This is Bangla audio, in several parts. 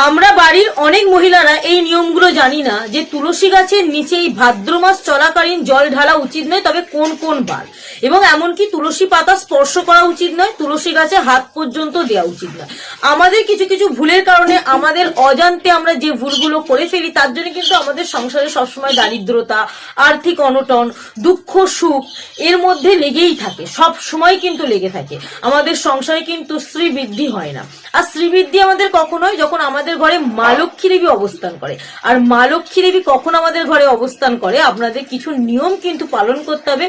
আমরা বাড়ির অনেক মহিলারা এই নিয়মগুলো জানি না যে তুলসী গাছের নিচে এই ভাদ্র মাস চলাকালীন জল ঢালা উচিত নয়, তবে কোন কোন বার, এবং এমনকি তুলসী পাতা স্পর্শ করা উচিত নয়, তুলসী গাছে হাত পর্যন্ত দেওয়া উচিত নয়। আমাদের কিছু কিছু ভুলের কারণে, আমাদের অজান্তে আমরা যে ভুলগুলো করে ফেলি, তার জন্য কিন্তু আমাদের সংসারে সবসময় দারিদ্রতা, আর্থিক অনটন, দুঃখ সুখ এর মধ্যে লেগেই থাকে, সব সময় কিন্তু লেগে থাকে। আমাদের সংসারে কিন্তু স্ত্রী বৃদ্ধি হয় না। আর স্ত্রী বৃদ্ধি আমাদের কখন হয়? যখন আমাদের ঘরে মা লক্ষ্মী দেবী অবস্থান করে। আর মা লক্ষ্মী দেবী কখন আমাদের ঘরে অবস্থান করে, আপনাদের কিছু নিয়ম কিন্তু পালন করতে হবে।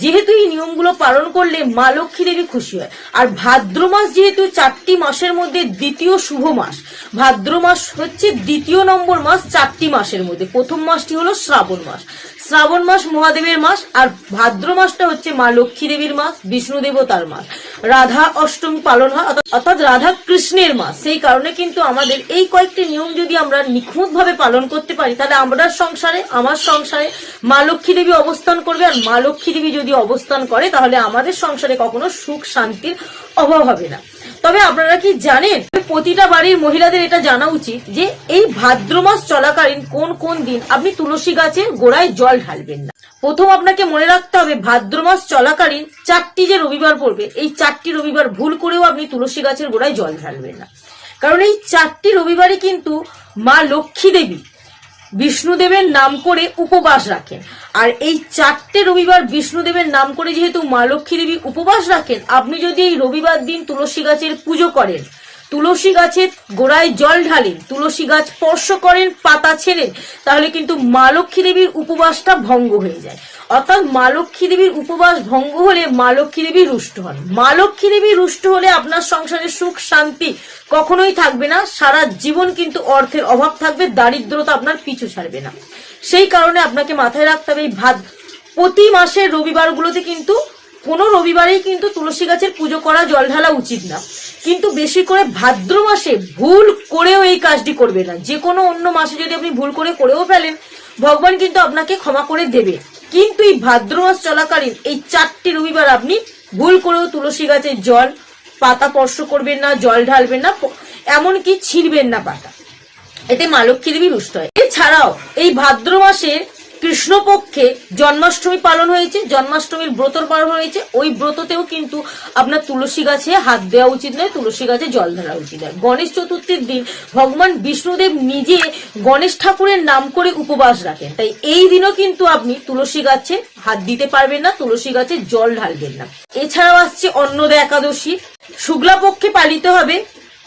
যেহেতু এই নিয়মগুলো পালন করলে মা লক্ষ্মী দেবী খুশি হয়। আর ভাদ্র মাস যেহেতু 4টি মাসের মধ্যে দ্বিতীয় শুভ মাস, ভাদ্র মাস হচ্ছে দ্বিতীয় নম্বর মাস 4টি মাসের মধ্যে। প্রথম মাসটি হলো শ্রাবণ মাস। শ্রাবণ মাস মহাদেবের মাস, আর ভাদ্র মাসটা হচ্ছে মা লক্ষ্মী দেবীর মাস, বিষ্ণু দেবতার মাস, রাধা অষ্টমী পালন হয়, অর্থাৎ রাধা কৃষ্ণের মাস। সেই কারণে কিন্তু আমাদের এই কয়েকটি নিয়ম যদি আমরা নিখুঁত ভাবে পালন করতে পারি, তাহলে আমার সংসারে মা লক্ষ্মী দেবী অবস্থান করবে। আর মা লক্ষ্মী দেবী যদি অবস্থান করে, তাহলে আমাদের সংসারে কখনো সুখ শান্তির অভাব হবে না। তবে আপনারা কি জানেন, প্রতিটা বাড়ির মহিলাদের এটা জানা উচিত যে এই ভাদ্র মাস চলাকালীন কোন কোন দিন আপনি তুলসী গাছের গোড়ায় জল ঢালবেন না। প্রথম আপনাকে মনে রাখতে হবে, ভাদ্র মাস চলাকালীন 4টি যে রবিবার পড়বে, এই 4টি রবিবার ভুল করেও আপনি তুলসী গাছের গোড়ায় জল ঢালবেন না। কারণ এই 4টি রবিবারে কিন্তু মা লক্ষ্মী দেবী বিষ্ণুদেবের নাম করে উপবাস রাখেন। আর এই 4টে রবিবার বিষ্ণুদেবের নাম করে যেহেতু মা লক্ষ্মী দেবী উপবাস রাখেন, আপনি যদি এই রবিবার দিন তুলসী গাছের পুজো করেন, তুলসী গাছের গোড়ায় জল ঢালেন, তুলসী গাছ স্পর্শ করেন, পাতা ছেড়েন, তাহলে কিন্তু মা লক্ষ্মী দেবীর উপবাসটা ভঙ্গ হয়ে যায়। অর্থাৎ মা লক্ষ্মী দেবীর উপবাস ভঙ্গ হলে মা লক্ষ্মী দেবী রুষ্ট হন। মা লক্ষ্মী দেবী রুষ্ট হলে আপনার সংসারে সুখ শান্তি কখনোই থাকবে না। সারা জীবন কিন্তু অর্থের অভাব থাকবে, দারিদ্রতা আপনার পিছু ছাড়বে না। সেই কারণে আপনাকে মাথায় রাখতে হবে, এই প্রতি মাসের রবিবারগুলোতে কিন্তু কোনো রবিবারেই কিন্তু তুলসী গাছের পুজো করা, জল ঢালা উচিত না। কিন্তু বেশি করে ভাদ্র মাসে ভুল করেও এই কাজটি করবে না। যে কোনো অন্য মাসে যদি আপনি ভুল করেও ফেলেন, ভগবান কিন্তু আপনাকে ক্ষমা করে দেবে। কিন্তু এই ভাদ্র মাস চলাকালীন এই 4টি রবিবার আপনি ভুল করেও তুলসী গাছের জল পাতা স্পর্শ করবেন না, জল ঢালবেন না, এমনকি ছিঁড়বেন না পাতা। এতে মা লক্ষ্মী দেবী রুষ্ট হয়। এছাড়াও এই ভাদ্র মাসে কৃষ্ণপক্ষে জন্মাষ্টমী পালন হয়েছে, জন্মাষ্টমীর ব্রত পালন হয়েছে। ওই ব্রততেও কিন্তু আপনার তুলসী গাছে হাত দেওয়া উচিত নয়, তুলসী গাছে জল ঢালা উচিত নয়। গণেশ চতুর্থীর দিন ভগবান বিষ্ণুদেব নিজে গণেশ ঠাকুরের নাম করে উপবাস রাখেন, তাই এই দিনও কিন্তু আপনি তুলসী গাছে হাত দিতে পারবেন না, তুলসী গাছে জল ঢালবেন না। এছাড়াও আসছে অন্নদা একাদশী, শুক্লা পক্ষে পালিত হবে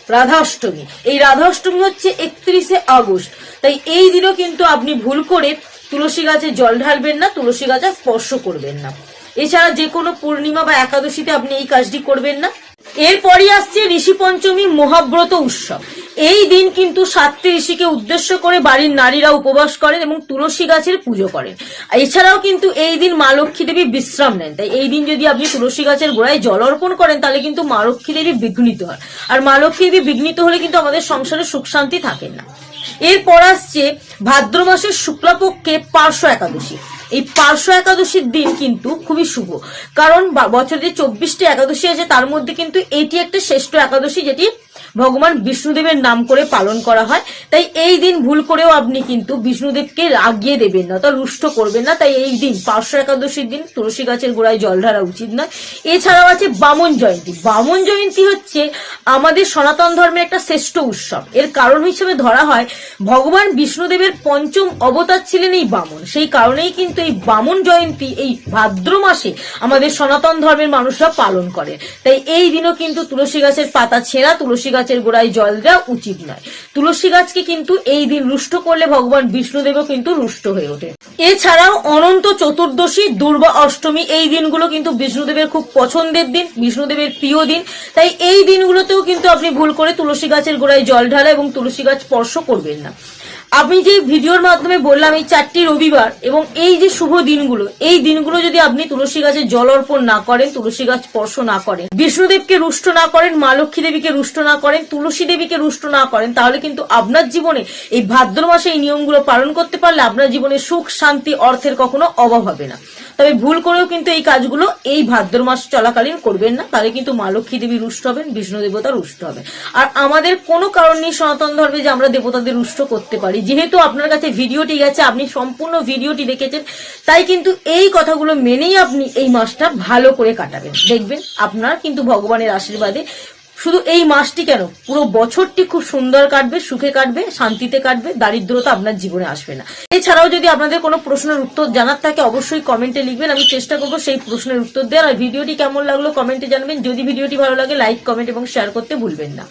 রাধা অষ্টমী। এই রাধা অষ্টমী হচ্ছে 31শে আগস্ট, তাই এই দিনও কিন্তু আপনি ভুল করে তুলসী গাছে জল ঢালবেন না, তুলসী গাছে স্পর্শ করবেন না। এছাড়া যে কোনো পূর্ণিমা বা একাদশীতে আপনি এই কাজটি করবেন না। এরপরই আসছে ঋষি পঞ্চমী মহাব্রত উৎসব। এই দিন কিন্তু 7টি ঋষিকে উদ্দেশ্য করে বাড়ির নারীরা উপবাস করেন এবং তুলসী গাছের পুজো করেন। এছাড়াও কিন্তু এই দিন মা লক্ষ্মী দেবী বিশ্রাম নেন, তাই এই দিন যদি আপনি তুলসী গাছের গোড়ায় জল অর্পণ করেন, তাহলে কিন্তু মা লক্ষ্মী দেবী বিঘ্নিত হয়। আর মা লক্ষ্মী দেবী বিঘ্নিত হলে কিন্তু আমাদের সংসারে সুখ শান্তি থাকে না। এরপর আসছে ভাদ্র মাসের শুক্লাপক্ষে পার্শ্ব একাদশী। এই পার্শ্ব একাদশীর দিন কিন্তু খুবই শুভ, কারণ বছরে 24টি একাদশী আছে, তার মধ্যে কিন্তু এটি একটা শ্রেষ্ঠ একাদশী, যেটি ভগবান বিষ্ণুদেবের নাম করে পালন করা হয়। তাই এই দিন ভুল করেও আপনি কিন্তু বিষ্ণুদেবকে রাগিয়ে দেবেন না, তা রুষ্ট করবেন না। তাই এই দিন পার্শ্ব একাদশীর দিন তুলসী গাছের গোড়ায় জল ঢালা উচিত নয়। এছাড়াও আছে বামন জয়ন্তী। বামন জয়ন্তী হচ্ছে আমাদের সনাতন ধর্মের একটা শ্রেষ্ঠ উৎসব। এর কারণ হিসেবে ধরা হয় ভগবান বিষ্ণুদেবের 5ম অবতার ছিলেন এই বামন। সেই কারণেই কিন্তু এই বামন জয়ন্তী এই ভাদ্র মাসে আমাদের সনাতন ধর্মের মানুষরা পালন করে। তাই এই দিনও কিন্তু তুলসী গাছের পাতা ছেঁড়া, তুলসী গাছের গোড়ায় জল দেওয়া উচিত নয়। তুলসী গাছকে কিন্তু এই দিন রুষ্ট করলে ভগবান বিষ্ণুদেবও কিন্তু রুষ্ট হয়ে ওঠে। এছাড়াও অনন্ত চতুর্দশী, দুর্গা অষ্টমী, এই দিনগুলো কিন্তু বিষ্ণুদেবের খুব পছন্দের দিন, বিষ্ণুদেবের প্রিয় দিন। তাই এই দিনগুলোতেও কিন্তু আপনি ভুল করে তুলসী গাছের গোড়ায় জল ঢালা এবং তুলসী গাছ স্পর্শ করবেন না। আমি যে ভিডিওর মাধ্যমে বললাম এই 4টি রবিবার এবং এই যে শুভ দিনগুলো, এই দিনগুলো যদি আপনি তুলসী গাছে জল অর্পণ না করেন, তুলসী গাছ স্পর্শ না করেন, বিষ্ণুদেবকে রুষ্ট না করেন, মা লক্ষ্মী দেবীকে রুষ্ট না করেন, তুলসী দেবীকে রুষ্ট না করেন, তাহলে কিন্তু আপনার জীবনে এই ভাদ্র মাসে এই নিয়মগুলো পালন করতে পারলে আপনার জীবনে সুখ শান্তি অর্থের কখনো অভাব হবে না। তবে ভুল করেও কিন্তু এই কাজগুলো এই ভাদ্র মাস চলাকালীন করবেন না, তাহলে কিন্তু মা লক্ষ্মী দেবী রুষ্ট হবেন, বিষ্ণু দেবতা রুষ্ট হবে। আর আমাদের কোনো কারণ নেই সনাতন ধর্মে যে আমরা দেবতাদের রুষ্ট করতে পারি। যেহেতু আপনার কাছে ভিডিওটি গেছে, আপনি সম্পূর্ণ ভিডিওটি দেখেছেন, তাই কিন্তু এই কথাগুলো মেনেই আপনি এই মাসটা ভালো করে কাটাবেন। দেখবেন আপনার কিন্তু ভগবানের আশীর্বাদে শুধু এই মাসটি কেন, পুরো বছরটি খুব সুন্দর কাটবে, সুখে কাটবে, শান্তিতে কাটবে, দারিদ্রতা আপনার জীবনে আসবে না। এছাড়াও যদি আপনাদের কোনো প্রশ্নের উত্তর জানার থাকে অবশ্যই কমেন্টে লিখবেন, আমি চেষ্টা করবো সেই প্রশ্নের উত্তর দেওয়ার। আর ভিডিওটি কেমন লাগলো কমেন্টে জানাবেন। যদি ভিডিওটি ভালো লাগে লাইক, কমেন্ট এবং শেয়ার করতে ভুলবেন না।